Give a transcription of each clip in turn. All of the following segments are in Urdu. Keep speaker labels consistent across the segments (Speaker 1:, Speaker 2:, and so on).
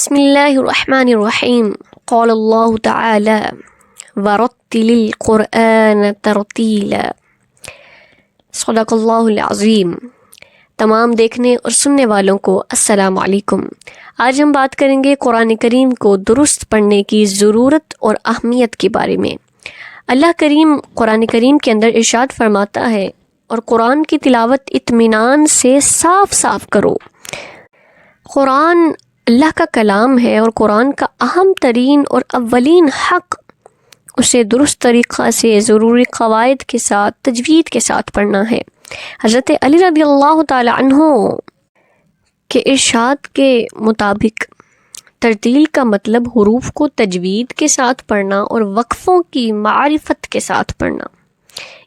Speaker 1: بسم اللہ الرحمن الرحیم قال اللہ تعالی ورتل القرآن ترتیلا صدق اللہ العظیم۔ تمام دیکھنے اور سننے والوں کو السلام علیکم۔ آج ہم بات کریں گے قرآن کریم کو درست پڑھنے کی ضرورت اور اہمیت کے بارے میں۔ اللہ کریم قرآن کریم کے اندر ارشاد فرماتا ہے، اور قرآن کی تلاوت اطمینان سے صاف صاف کرو۔ قرآن اللہ کا کلام ہے، اور قرآن کا اہم ترین اور اولین حق اسے درست طریقہ سے ضروری قواعد کے ساتھ تجوید کے ساتھ پڑھنا ہے۔ حضرت علی رضی اللہ تعالی عنہ کے ارشاد کے مطابق ترتیل کا مطلب حروف کو تجوید کے ساتھ پڑھنا اور وقفوں کی معرفت کے ساتھ پڑھنا،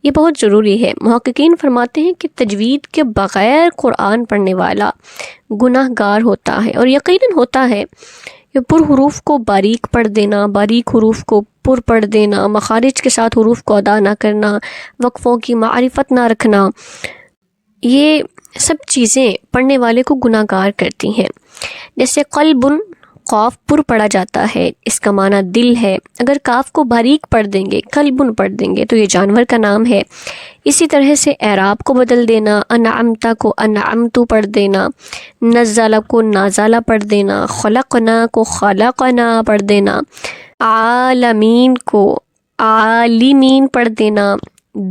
Speaker 1: یہ بہت ضروری ہے۔ محققین فرماتے ہیں کہ تجوید کے بغیر قرآن پڑھنے والا گناہ گار ہوتا ہے، اور یقیناً ہوتا ہے کہ پر حروف کو باریک پڑھ دینا، باریک حروف کو پر پڑھ دینا، مخارج کے ساتھ حروف کو ادا نہ کرنا، وقفوں کی معرفت نہ رکھنا، یہ سب چیزیں پڑھنے والے کو گناہ گار کرتی ہیں۔ جیسے قلب، قاف پر پڑھا جاتا ہے، اس کا معنی دل ہے۔ اگر کاف کو باریک پڑھ دیں گے، قلبن پڑھ دیں گے، تو یہ جانور کا نام ہے۔ اسی طرح سے اعراب کو بدل دینا، انعمتا کو انعمتو پڑھ دینا، نزلہ کو نازلہ پڑھ دینا، خلقنا کو خلقنا پڑھ دینا، عالمین کو عالمین پڑھ دینا،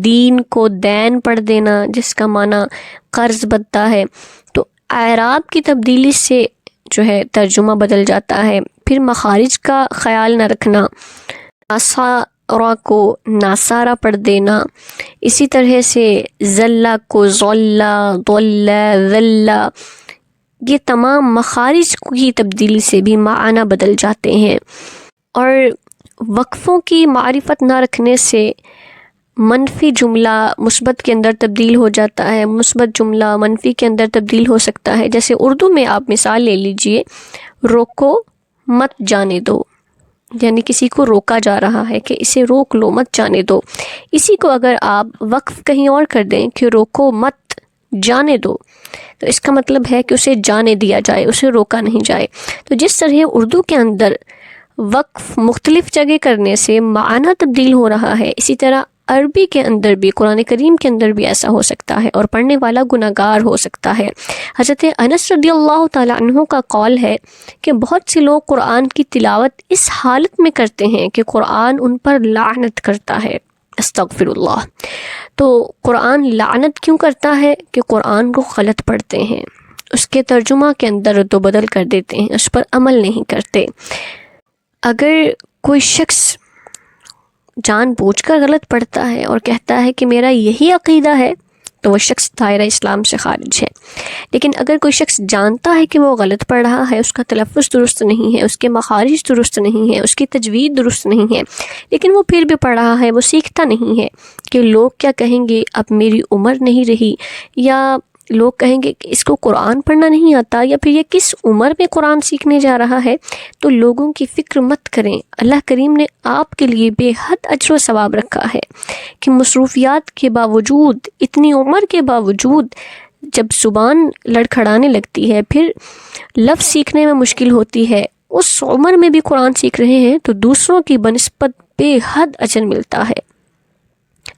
Speaker 1: دین کو دین پڑھ دینا جس کا معنی قرض بنتا ہے۔ تو اعراب کی تبدیلی سے جو ہے ترجمہ بدل جاتا ہے۔ پھر مخارج کا خیال نہ رکھنا، ناسارا کو ناسارا پڑھ دینا، اسی طرح سے ذلہ کو ذلہ، ضلہ، ذلہ، یہ تمام مخارج کی تبدیلی سے بھی معنی بدل جاتے ہیں۔ اور وقفوں کی معرفت نہ رکھنے سے منفی جملہ مثبت کے اندر تبدیل ہو جاتا ہے، مثبت جملہ منفی کے اندر تبدیل ہو سکتا ہے۔ جیسے اردو میں آپ مثال لے لیجئے، روکو مت جانے دو، یعنی کسی کو روکا جا رہا ہے کہ اسے روک لو، مت جانے دو۔ اسی کو اگر آپ وقف کہیں اور کر دیں کہ روکو مت جانے دو، تو اس کا مطلب ہے کہ اسے جانے دیا جائے، اسے روکا نہیں جائے۔ تو جس طرح اردو کے اندر وقف مختلف جگہ کرنے سے معنی تبدیل ہو رہا ہے، اسی طرح عربی کے اندر بھی، قرآن کریم کے اندر بھی ایسا ہو سکتا ہے، اور پڑھنے والا گناہ گار ہو سکتا ہے۔ حضرت انس رضی اللہ تعالی عنہ کا قول ہے کہ بہت سے لوگ قرآن کی تلاوت اس حالت میں کرتے ہیں کہ قرآن ان پر لعنت کرتا ہے، استغفر اللہ۔ تو قرآن لعنت کیوں کرتا ہے؟ کہ قرآن کو غلط پڑھتے ہیں، اس کے ترجمہ کے اندر رد و بدل کر دیتے ہیں، اس پر عمل نہیں کرتے۔ اگر کوئی شخص جان بوجھ کر غلط پڑھتا ہے اور کہتا ہے کہ میرا یہی عقیدہ ہے، تو وہ شخص دائرہ اسلام سے خارج ہے۔ لیکن اگر کوئی شخص جانتا ہے کہ وہ غلط پڑھ رہا ہے، اس کا تلفظ درست نہیں ہے، اس کے مخارج درست نہیں ہے، اس کی تجوید درست نہیں ہے، لیکن وہ پھر بھی پڑھ رہا ہے، وہ سیکھتا نہیں ہے کہ لوگ کیا کہیں گے، اب میری عمر نہیں رہی، یا لوگ کہیں گے کہ اس کو قرآن پڑھنا نہیں آتا، یا پھر یہ کس عمر میں قرآن سیکھنے جا رہا ہے۔ تو لوگوں کی فکر مت کریں، اللہ کریم نے آپ کے لیے بے حد اجر و ثواب رکھا ہے کہ مصروفیات کے باوجود، اتنی عمر کے باوجود، جب زبان لڑکھڑانے لگتی ہے، پھر لفظ سیکھنے میں مشکل ہوتی ہے، اس عمر میں بھی قرآن سیکھ رہے ہیں، تو دوسروں کی بنسبت بے حد اجر ملتا ہے۔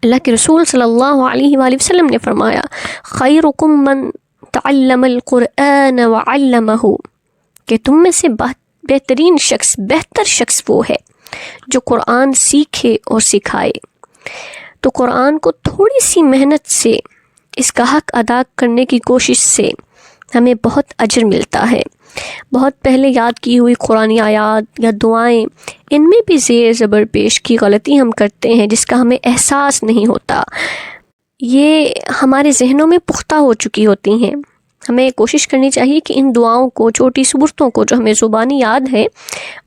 Speaker 1: اللہ کے رسول صلی اللہ علیہ وآلہ وسلم نے فرمایا، خیرکم من تعلم القرآن وعلمہ، کہ تم میں سے بہترین شخص، بہتر شخص وہ ہے جو قرآن سیکھے اور سکھائے۔ تو قرآن کو تھوڑی سی محنت سے، اس کا حق ادا کرنے کی کوشش سے ہمیں بہت اجر ملتا ہے۔ بہت پہلے یاد کی ہوئی قرآنی آیات یا دعائیں، ان میں بھی زیر زبر پیش کی غلطی ہم کرتے ہیں جس کا ہمیں احساس نہیں ہوتا، یہ ہمارے ذہنوں میں پختہ ہو چکی ہوتی ہیں۔ ہمیں کوشش کرنی چاہیے کہ ان دعاؤں کو، چھوٹی صورتوں کو جو ہمیں زبانی یاد ہے،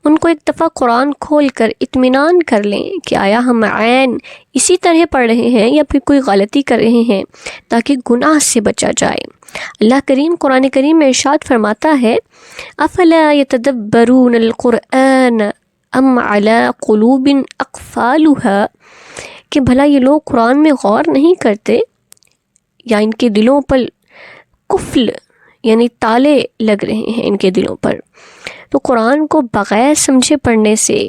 Speaker 1: ان کو ایک دفعہ قرآن کھول کر اطمینان کر لیں کہ آیا ہم عین اسی طرح پڑھ رہے ہیں یا پھر کوئی غلطی کر رہے ہیں، تاکہ گناہ سے بچا جائے۔ اللہ کریم قرآن کریم میں ارشاد فرماتا ہے، افلا یتدبرون القرآن ام علی قلوب اقفالها، کہ بھلا یہ لوگ قرآن میں غور نہیں کرتے، یا ان کے دلوں پر قفل یعنی تالے لگ رہے ہیں ان کے دلوں پر۔ تو قرآن کو بغیر سمجھے پڑھنے سے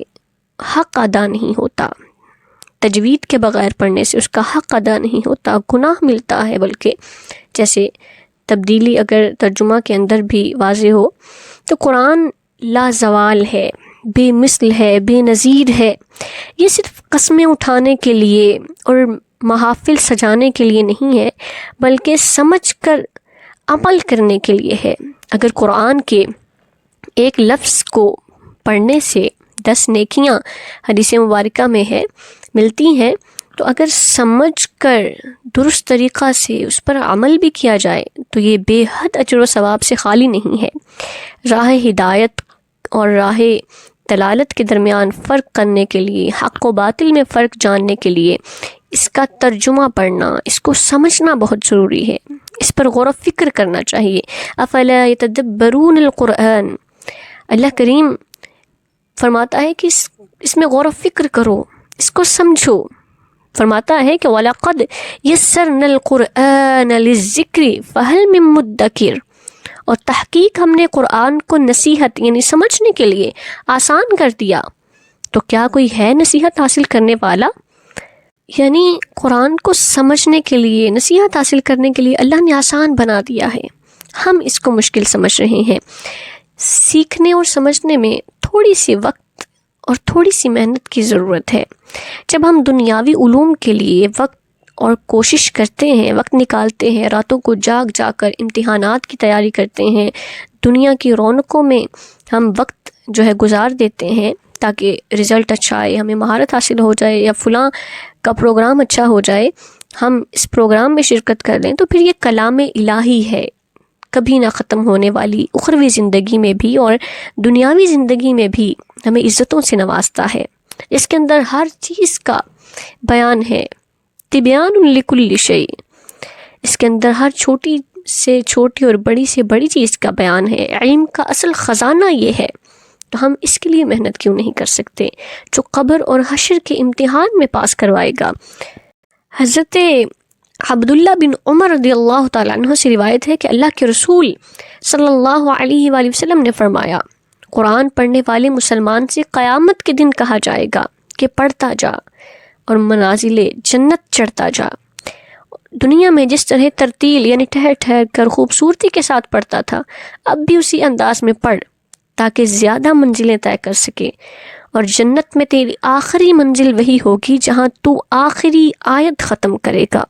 Speaker 1: حق ادا نہیں ہوتا، تجوید کے بغیر پڑھنے سے اس کا حق ادا نہیں ہوتا، گناہ ملتا ہے۔ بلکہ جیسے تبدیلی اگر ترجمہ کے اندر بھی واضح ہو تو قرآن لازوال ہے، بے مثل ہے، بے نظیر ہے۔ یہ صرف قسمیں اٹھانے کے لیے اور محافل سجانے کے لیے نہیں ہے، بلکہ سمجھ کر عمل کرنے کے لیے ہے۔ اگر قرآن کے ایک لفظ کو پڑھنے سے 10 نیکیاں حدیث مبارکہ میں ہے ملتی ہیں، تو اگر سمجھ کر درست طریقہ سے اس پر عمل بھی کیا جائے تو یہ بے حد اجر و ثواب سے خالی نہیں ہے۔ راہ ہدایت اور راہ دلالت کے درمیان فرق کرنے کے لیے، حق و باطل میں فرق جاننے کے لیے اس کا ترجمہ پڑھنا، اس کو سمجھنا بہت ضروری ہے، اس پر غور و فکر کرنا چاہیے۔ افلا یتدبرون القرآن، اللہ کریم فرماتا ہے کہ اس میں غور و فکر کرو، اس کو سمجھو۔ فرماتا ہے کہ وَلَقَدْ يَسَّرْنَا الْقُرْآنَ لِلذِّكْرِ فَهَلْ مِن مُدَّكِرٍ، اور تحقیق ہم نے قرآن کو نصیحت یعنی سمجھنے کے لیے آسان کر دیا، تو کیا کوئی ہے نصیحت حاصل کرنے والا؟ یعنی قرآن کو سمجھنے کے لیے، نصیحت حاصل کرنے کے لیے اللہ نے آسان بنا دیا ہے، ہم اس کو مشکل سمجھ رہے ہیں۔ سیکھنے اور سمجھنے میں تھوڑی سی وقت اور تھوڑی سی محنت کی ضرورت ہے۔ جب ہم دنیاوی علوم کے لیے وقت اور کوشش کرتے ہیں، وقت نکالتے ہیں، راتوں کو جاگ کر امتحانات کی تیاری کرتے ہیں، دنیا کی رونقوں میں ہم وقت گزار دیتے ہیں تاکہ رزلٹ اچھا آئے، ہمیں مہارت حاصل ہو جائے، یا فلاں کا پروگرام اچھا ہو جائے، ہم اس پروگرام میں شرکت کر لیں، تو پھر یہ کلام الہی ہے، کبھی نہ ختم ہونے والی، اخروی زندگی میں بھی اور دنیاوی زندگی میں بھی ہمیں عزتوں سے نوازتا ہے۔ اس کے اندر ہر چیز کا بیان ہے، تبیان لکل شیء، اس کے اندر ہر چھوٹی سے چھوٹی اور بڑی سے بڑی چیز کا بیان ہے۔ علم کا اصل خزانہ یہ ہے، تو ہم اس کے لیے محنت کیوں نہیں کر سکتے جو قبر اور حشر کے امتحان میں پاس کروائے گا۔ حضرت عبداللہ بن عمر رضی اللہ تعالیٰ عنہ سے روایت ہے کہ اللہ کے رسول صلی اللہ علیہ وآلہ وسلم نے فرمایا، قرآن پڑھنے والے مسلمان سے قیامت کے دن کہا جائے گا کہ پڑھتا جا اور منازل جنت چڑھتا جا۔ دنیا میں جس طرح ترتیل یعنی ٹھہر ٹھہر کر خوبصورتی کے ساتھ پڑھتا تھا، اب بھی اسی انداز میں پڑھ تاکہ زیادہ منزلیں طے کر سکے، اور جنت میں تیری آخری منزل وہی ہوگی جہاں تو آخری آیت ختم کرے گا۔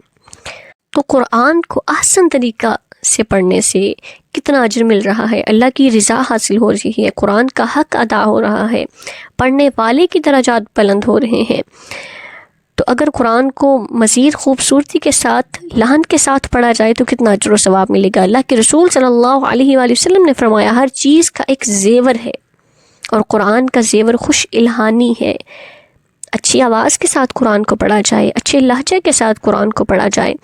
Speaker 1: تو قرآن کو احسن طریقہ سے پڑھنے سے کتنا اجر مل رہا ہے، اللہ کی رضا حاصل ہو رہی ہے، قرآن کا حق ادا ہو رہا ہے، پڑھنے والے کی درجات بلند ہو رہے ہیں۔ تو اگر قرآن کو مزید خوبصورتی کے ساتھ، لحن کے ساتھ پڑھا جائے تو کتنا اجر و ثواب ملے گا۔ اللہ کے رسول صلی اللہ علیہ وآلہ وسلم نے فرمایا، ہر چیز کا ایک زیور ہے، اور قرآن کا زیور خوش الہانی ہے۔ اچھی آواز کے ساتھ قرآن کو پڑھا جائے، اچھے لہجے کے ساتھ قرآن کو پڑھا جائے،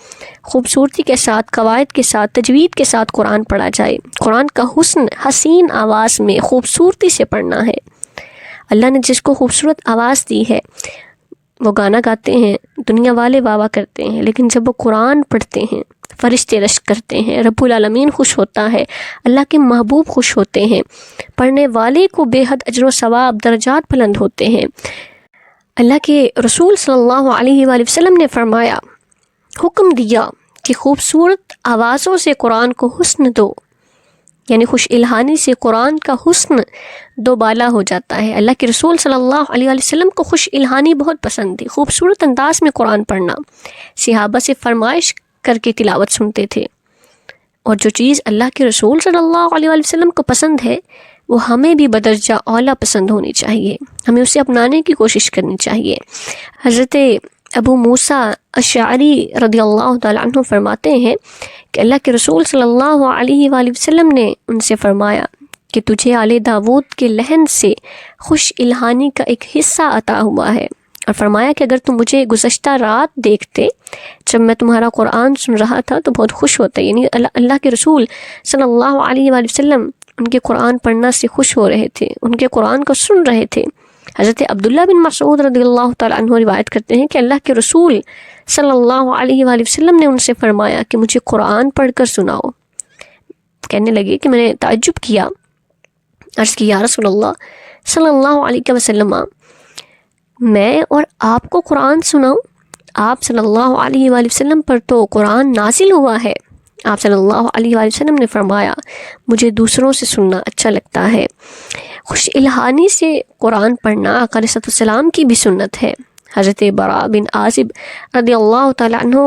Speaker 1: خوبصورتی کے ساتھ، قواعد کے ساتھ، تجوید کے ساتھ قرآن پڑھا جائے۔ قرآن کا حسن حسین آواز میں خوبصورتی سے پڑھنا ہے۔ اللہ نے جس کو خوبصورت آواز دی ہے وہ گانا گاتے ہیں، دنیا والے واہ کرتے ہیں، لیکن جب وہ قرآن پڑھتے ہیں فرشتے رشک کرتے ہیں، رب العالمین خوش ہوتا ہے، اللہ کے محبوب خوش ہوتے ہیں، پڑھنے والے کو بے حد اجر و ثواب، درجات بلند ہوتے ہیں۔ اللہ کے رسول صلی اللہ علیہ وآلہ وسلم نے فرمایا، حکم دیا کہ خوبصورت آوازوں سے قرآن کو حسن دو، یعنی خوش الہانی سے قرآن کا حسن دوبالا ہو جاتا ہے۔ اللہ کے رسول صلی اللہ علیہ وآلہ وسلم کو خوش الہانی بہت پسند تھی، خوبصورت انداز میں قرآن پڑھنا، صحابہ سے فرمائش کر کے تلاوت سنتے تھے، اور جو چیز اللہ کے رسول صلی اللہ علیہ وآلہ وسلم کو پسند ہے وہ ہمیں بھی بدرجہ اولیٰ پسند ہونی چاہیے، ہمیں اسے اپنانے کی کوشش کرنی چاہیے۔ حضرت ابو موسیٰ اشعری رضی اللہ تعالیٰ عنہ فرماتے ہیں کہ اللہ کے رسول صلی اللہ علیہ وآلہ وسلم نے ان سے فرمایا کہ تجھے آل داود کے لحن سے خوش الہانی کا ایک حصہ عطا ہوا ہے، اور فرمایا کہ اگر تم مجھے گزشتہ رات دیکھتے جب میں تمہارا قرآن سن رہا تھا تو بہت خوش ہوتے، یعنی اللہ کے رسول صلی اللہ علیہ وآلہ وسلم ان کے قرآن پڑھنا سے خوش ہو رہے تھے، ان کے قرآن کو سن رہے تھے۔ حضرت عبداللہ بن مسعود رضی اللہ تعالیٰ عنہ روایت کرتے ہیں کہ اللہ کے رسول صلی اللہ علیہ وآلہ وسلم نے ان سے فرمایا کہ مجھے قرآن پڑھ کر سناؤ۔ کہنے لگے کہ میں نے تعجب کیا، عرض کی یا رسول اللہ صلی اللہ علیہ وسلم، میں اور آپ کو قرآن سناؤں؟ آپ صلی اللہ علیہ وآلہ وسلم پر تو قرآن نازل ہوا ہے۔ آپ صلی اللہ علیہ وآلہ وسلم نے فرمایا مجھے دوسروں سے سننا اچھا لگتا ہے۔ خوش الہانی سے قرآن پڑھنا آقا علیہ السلام کی بھی سنت ہے۔ حضرت براء بن عازب رضی اللہ تعالیٰ عنہ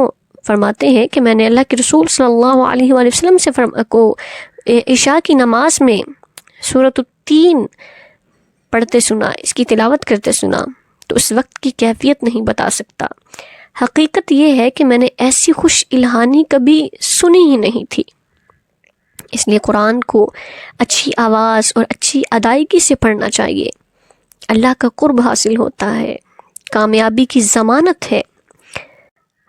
Speaker 1: فرماتے ہیں کہ میں نے اللہ کے رسول صلی اللہ علیہ وآلہ وسلم سے کو عشاء کی نماز میں سورۃ التین پڑھتے سنا، اس کی تلاوت کرتے سنا، تو اس وقت کی کیفیت نہیں بتا سکتا۔ حقیقت یہ ہے کہ میں نے ایسی خوش الہانی کبھی سنی ہی نہیں تھی۔ اس لیے قرآن کو اچھی آواز اور اچھی ادائیگی سے پڑھنا چاہیے، اللہ کا قرب حاصل ہوتا ہے، کامیابی کی ضمانت ہے۔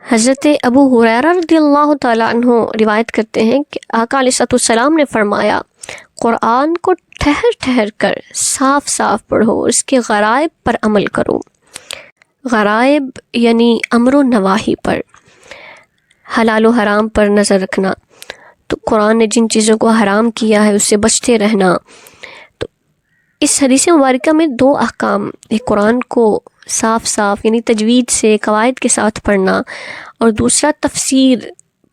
Speaker 1: حضرت ابو ہریرہ رضی اللہ تعالیٰ عنہ روایت کرتے ہیں کہ آقا علیہ السلام نے فرمایا قرآن کو ٹھہر ٹھہر کر صاف صاف پڑھو، اس کے غرائب پر عمل کرو۔ غرائب یعنی امر و نواہی پر، حلال و حرام پر نظر رکھنا، تو قرآن نے جن چیزوں کو حرام کیا ہے اس سے بچتے رہنا۔ تو اس حدیث مبارکہ میں دو احکام، ایک قرآن کو صاف صاف یعنی تجوید سے قواعد کے ساتھ پڑھنا، اور دوسرا تفسیر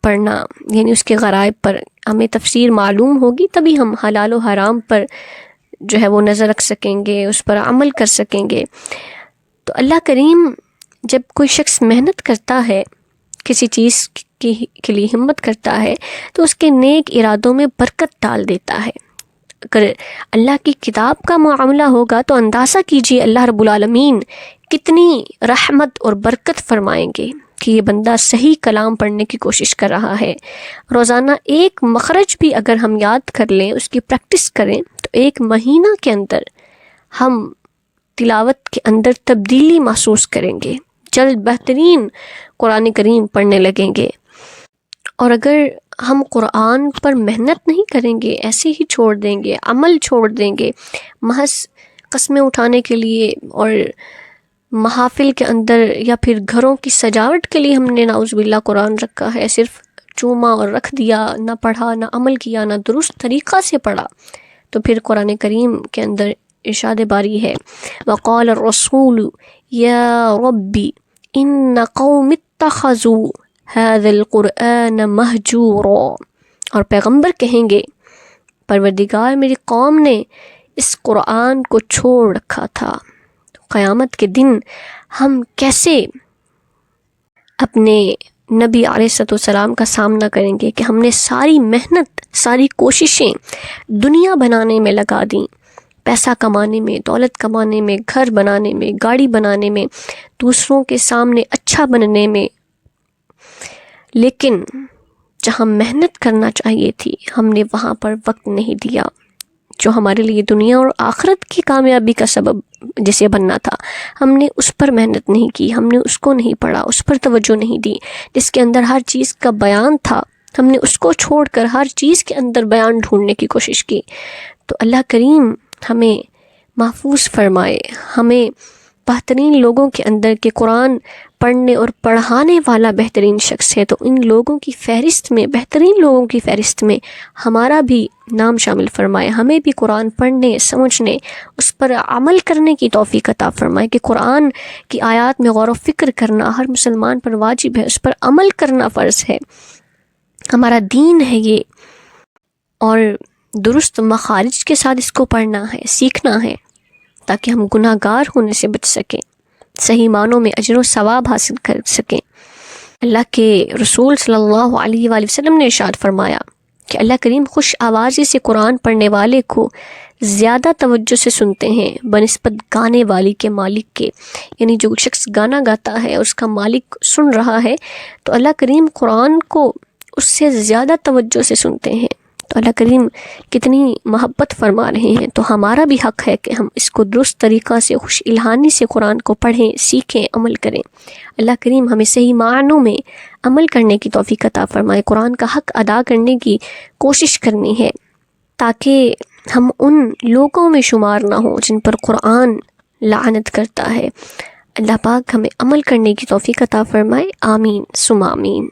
Speaker 1: پڑھنا یعنی اس کے غرائب پر۔ ہمیں تفسیر معلوم ہوگی تبھی ہم حلال و حرام پر جو ہے وہ نظر رکھ سکیں گے، اس پر عمل کر سکیں گے۔ تو اللہ کریم جب کوئی شخص محنت کرتا ہے، کسی چیز کے لیے ہمت کرتا ہے، تو اس کے نیک ارادوں میں برکت ڈال دیتا ہے۔ اگر اللہ کی کتاب کا معاملہ ہوگا تو اندازہ کیجیے اللہ رب العالمین کتنی رحمت اور برکت فرمائیں گے کہ یہ بندہ صحیح کلام پڑھنے کی کوشش کر رہا ہے۔ روزانہ ایک مخرج بھی اگر ہم یاد کر لیں، اس کی پریکٹس کریں، تو ایک مہینہ کے اندر ہم تلاوت کے اندر تبدیلی محسوس کریں گے، جلد بہترین قرآن کریم پڑھنے لگیں گے۔ اور اگر ہم قرآن پر محنت نہیں کریں گے، ایسے ہی چھوڑ دیں گے، عمل چھوڑ دیں گے، محض قسمیں اٹھانے کے لیے اور محافل کے اندر یا پھر گھروں کی سجاوٹ کے لیے ہم نے نعوذ باللہ قرآن رکھا ہے، صرف چوما اور رکھ دیا، نہ پڑھا، نہ عمل کیا، نہ درست طریقہ سے پڑھا، تو پھر قرآن کریم کے اندر ارشاد باری ہے وقال الرسول یا ربی ان قوم اتخذوا هذا القرآن مہجورا، اور پیغمبر کہیں گے پروردگار میری قوم نے اس قرآن کو چھوڑ رکھا تھا۔ قیامت کے دن ہم کیسے اپنے نبی علیہ السلام کا سامنا کریں گے کہ ہم نے ساری محنت، ساری کوششیں دنیا بنانے میں لگا دیں، پیسہ کمانے میں، دولت کمانے میں، گھر بنانے میں، گاڑی بنانے میں، دوسروں کے سامنے اچھا بننے میں، لیکن جہاں محنت کرنا چاہیے تھی ہم نے وہاں پر وقت نہیں دیا، جو ہمارے لیے دنیا اور آخرت کی کامیابی کا سبب جسے بننا تھا، ہم نے اس پر محنت نہیں کی، ہم نے اس کو نہیں پڑھا، اس پر توجہ نہیں دی، جس کے اندر ہر چیز کا بیان تھا، ہم نے اس کو چھوڑ کر ہر چیز کے اندر بیان ڈھونڈنے کی کوشش کی۔ تو اللہ کریم ہمیں محفوظ فرمائے، ہمیں بہترین لوگوں کے اندر کے قرآن پڑھنے اور پڑھانے والا بہترین شخص ہے، تو ان لوگوں کی فہرست میں، بہترین لوگوں کی فہرست میں ہمارا بھی نام شامل فرمائے، ہمیں بھی قرآن پڑھنے، سمجھنے، اس پر عمل کرنے کی توفیق عطا فرمائے کہ قرآن کی آیات میں غور و فکر کرنا ہر مسلمان پر واجب ہے، اس پر عمل کرنا فرض ہے، ہمارا دین ہے یہ، اور درست مخارج کے ساتھ اس کو پڑھنا ہے، سیکھنا ہے، تاکہ ہم گناہ گار ہونے سے بچ سکیں، صحیح معنوں میں اجر و ثواب حاصل کر سکیں۔ اللہ کے رسول صلی اللہ علیہ وآلہ وسلم نے ارشاد فرمایا کہ اللہ کریم خوش آوازی سے قرآن پڑھنے والے کو زیادہ توجہ سے سنتے ہیں بنسبت گانے والی کے مالک کے، یعنی جو شخص گانا گاتا ہے اور اس کا مالک سن رہا ہے تو اللہ کریم قرآن کو اس سے زیادہ توجہ سے سنتے ہیں۔ تو اللہ کریم کتنی محبت فرما رہے ہیں، تو ہمارا بھی حق ہے کہ ہم اس کو درست طریقہ سے خوش الہانی سے قرآن کو پڑھیں، سیکھیں، عمل کریں۔ اللہ کریم ہمیں صحیح معنوں میں عمل کرنے کی توفیق عطا فرمائے، قرآن کا حق ادا کرنے کی کوشش کرنی ہے، تاکہ ہم ان لوگوں میں شمار نہ ہوں جن پر قرآن لعنت کرتا ہے۔ اللہ پاک ہمیں عمل کرنے کی توفیق عطا فرمائے، آمین ثم آمین۔